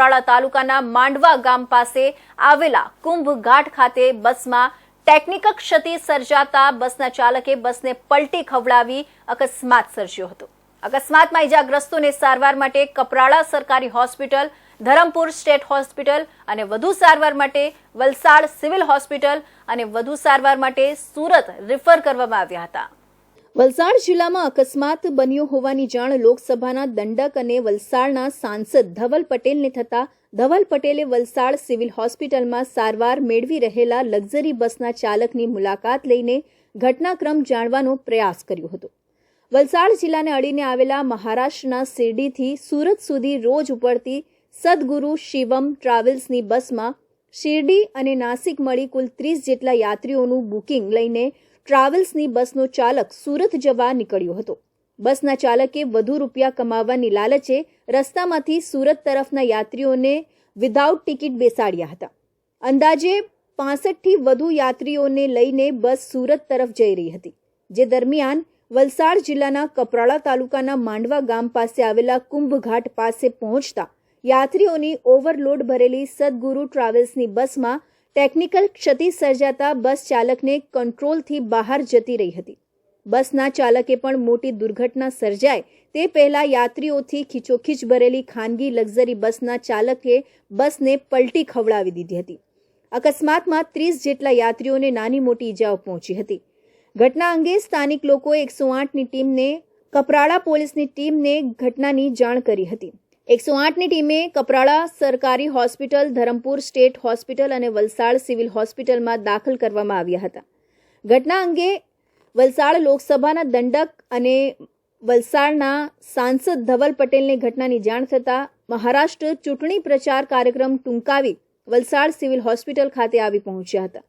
કપરાડા તાલુકાના માંડવા ગામ પાસે આવેલા કુંભ ઘાટ ખાતે બસમાં ટેકનિકલ ક્ષતિ સર્જાતા બસના ચાલકે બસને પલટી ખવડાવી અકસ્માત સર્જ્યો હતો। અકસ્માતમાં ઈજાગ્રસ્તોને સારવાર માટે કપરાડા સરકારી હોસ્પિટલ, ધરમપુર સ્ટેટ હોસ્પિટલ અને વધુ સારવાર માટે વલસાડ સિવિલ હોસ્પિટલ અને વધુ સારવાર માટે સુરત રિફર કરવામાં આવ્યા હતા। વલસાડ જિલ્લામાં અકસ્માત બન્યો હોવાની જાણ લોકસભાના દંડક અને વલસાડના સાંસદ ધવલ પટેલને થતા ધવલ પટેલે વલસાડ સિવિલ હોસ્પિટલમાં સારવાર મેળવી રહેલા લક્ઝરી બસના ચાલકની મુલાકાત લઈને ઘટનાક્રમ જાણવાનો પ્રયાસ કર્યો હતો। વલસાડ જિલ્લાને અડીને આવેલા મહારાષ્ટ્રના શિરડીથી સુરત સુધી રોજ ઉપડતી સદગુરુ શિવમ ટ્રાવેલ્સની બસમાં શિરડી અને નાસિક મળી કુલ 30 જેટલા યાત્રીઓનું બુકિંગ લઈને ટ્રાવેલ્સની બસનો ચાલક સુરત જવા નીકળ્યો હતો। બસના ચાલકે વધુ રૂપિયા કમાવવાની લાલચે રસ્તામાંથી સુરત તરફના યાત્રીઓને વિધાઉટ ટિકિટ બેસાડ્યા હતા। અંદાજે 65થી વધુ યાત્રીઓને લઈને બસ સુરત તરફ જઈ રહી હતી, જે દરમિયાન વલસાડ જિલ્લાના કપરાડા તાલુકાના માંડવા ગામ પાસે આવેલા કુંભ ઘાટ પાસે પહોંચતા યાત્રીઓની ઓવરલોડ ભરેલી સદગુરુ ટ્રાવેલ્સની બસમાં ટેકનિકલ ક્ષતિ સર્જાતા બસ ચાલકને કંટ્રોલથી બહાર જતી રહી હતી। બસના ચાલકે પણ મોટી દુર્ઘટના સર્જાય તે પહેલા યાત્રીઓથી ખીચોખીચ ભરેલી ખાનગી લક્ઝરી બસના ચાલકે બસને પલટી ખવડાવી દીધી હતી। અકસ્માતમાં 30 જેટલા યાત્રીઓને નાની મોટી ઈજાઓ પહોંચી હતી। ઘટના અંગે સ્થાનિક લોકોએ 108ની ટીમને કપરાડા પોલીસની ટીમને ઘટનાની જાણ કરી હતી। 108ની ટીમે કપરાડા સરકારી હોસ્પિટલ, ધરમપુર સ્ટેટ હોસ્પિટલ અને વલસાડ સિવિલ હોસ્પિટલમાં દાખલ કરવામાં આવ્યા હતા। ઘટના અંગે વલસાડ લોકસભાના દંડક અને વલસાડના સાંસદ ધવલ પટેલને ઘટનાની જાણ થતાં મહારાષ્ટ્ર ચૂંટણી પ્રચાર કાર્યક્રમ ટૂંકાવી વલસાડ સિવિલ હોસ્પિટલ ખાતે આવી પહોંચ્યા હતા,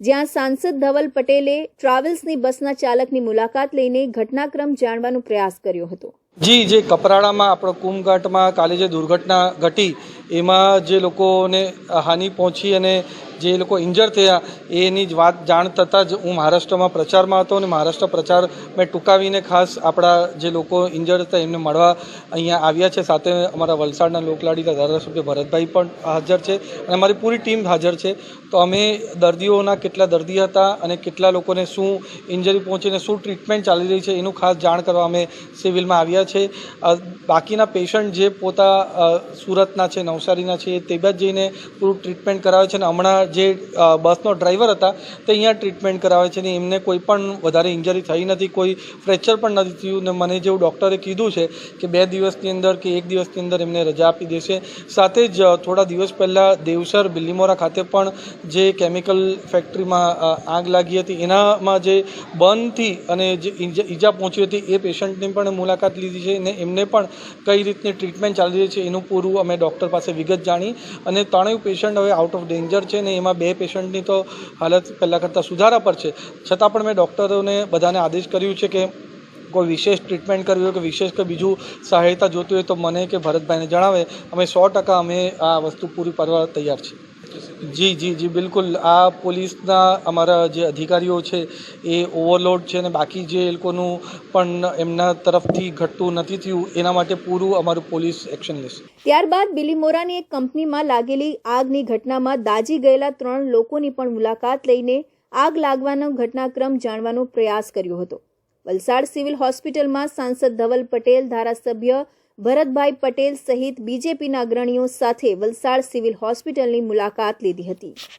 જ્યાં સાંસદ ધવલ પટેલે ટ્રાવેલ્સની બસના ચાલકની મુલાકાત લઈને ઘટનાક્રમ જાણવાનો પ્રયાસ કર્યો હતો। જી, જે કપરાડામાં આપણો કુંભ ઘાટમાં કાલે જે દુર્ઘટના ઘટી એમાં જે લોકોને હાનિ પહોંચી અને જે લોકો ઇન્જર થયા એની જ વાત જાણ થતાં જ હું મહારાષ્ટ્રમાં પ્રચારમાં હતો અને મહારાષ્ટ્ર પ્રચાર મેં ટૂંકાવીને ખાસ આપણા જે લોકો ઇન્જર હતા એમને મળવા અહીંયા આવ્યા છે। સાથે અમારા વલસાડના લોકલાડીના ધારાસભ્ય ભરતભાઈ પણ હાજર છે અને અમારી પૂરી ટીમ હાજર છે। તો અમે દર્દીઓના કેટલા દર્દી હતા અને કેટલા લોકોને શું ઇન્જરી પહોંચીને શું ટ્રીટમેન્ટ ચાલી રહી છે એનું ખાસ જાણ કરવા અમે સિવિલમાં આવ્યા છે। બાકીના પેશન્ટ જે પોતા સુરતના છે, નવસારીના છે, તે બાદ જઈને પૂરું ટ્રીટમેન્ટ કરાવે છે અને હમણાં જે બસનો ડ્રાઈવર હતા તે અહીંયા ટ્રીટમેન્ટ કરાવે છે ને એમને કોઈ પણ વધારે ઇન્જરી થઈ નથી, કોઈ ફ્રેક્ચર પણ નથી થયું ને મને જેવું ડૉક્ટરે કીધું છે કે 2 દિવસની અંદર કે 1 દિવસની અંદર એમને રજા આપી દેશે। સાથે જ થોડા દિવસ પહેલાં દેવસર બિલ્લીમોરા ખાતે પણ જે કેમિકલ ફેક્ટરીમાં આગ લાગી હતી એનામાં જે બર્નથી અને જે ઈજા પહોંચી હતી એ પેશન્ટની પણ મુલાકાત લીધી છે અને એમને પણ કઈ રીતની ટ્રીટમેન્ટ ચાલી રહી છે એનું પૂરું અમે ડૉક્ટર પાસે વિગત જાણી અને 3 પેશન્ટ હવે આઉટ ઓફ ડેન્જર છે ને એમાં 2 પેશન્ટની તો હાલત પહેલાં કરતાં સુધારા પર છે। છતાં પણ મેં ડૉક્ટરોને બધાને આદેશ કર્યું છે કે કોઈ વિશેષ ટ્રીટમેન્ટ કરવી હોય કે વિશેષ કે બીજું સહાયતા જોતી હોય તો મને કે ભરતભાઈને જણાવે, અમે 100% અમે આ વસ્તુ પૂરી પાડવા તૈયાર છીએ। જી બિલકુલ। આ પોલીસના અમારા જે અધિકારીઓ છે એ ઓવરલોડ છે અને બાકી જે લોકોનું પણ એમના તરફથી ઘટતું નથી થયું એના માટે પૂરું અમારું પોલીસ એક્શન લેશે। ત્યારબાદ બિલીમોરાની એક કંપનીમાં લાગેલી આગની ઘટનામાં દાઝી ગયેલા 3 લોકોની પણ મુલાકાત લઈને આગ લાગવાનો ઘટનાક્રમ જાણવાનો પ્રયાસ કર્યો હતો। વલસાડ સિવિલ હોસ્પિટલમાં સાંસદ ધવલ પટેલ, ધારાસભ્ય ભરતભાઈ પટેલ સહિત બીજેપીના અગ્રણીઓ સાથે વલસાડ સિવિલ હોસ્પિટલની મુલાકાત લીધી હતી।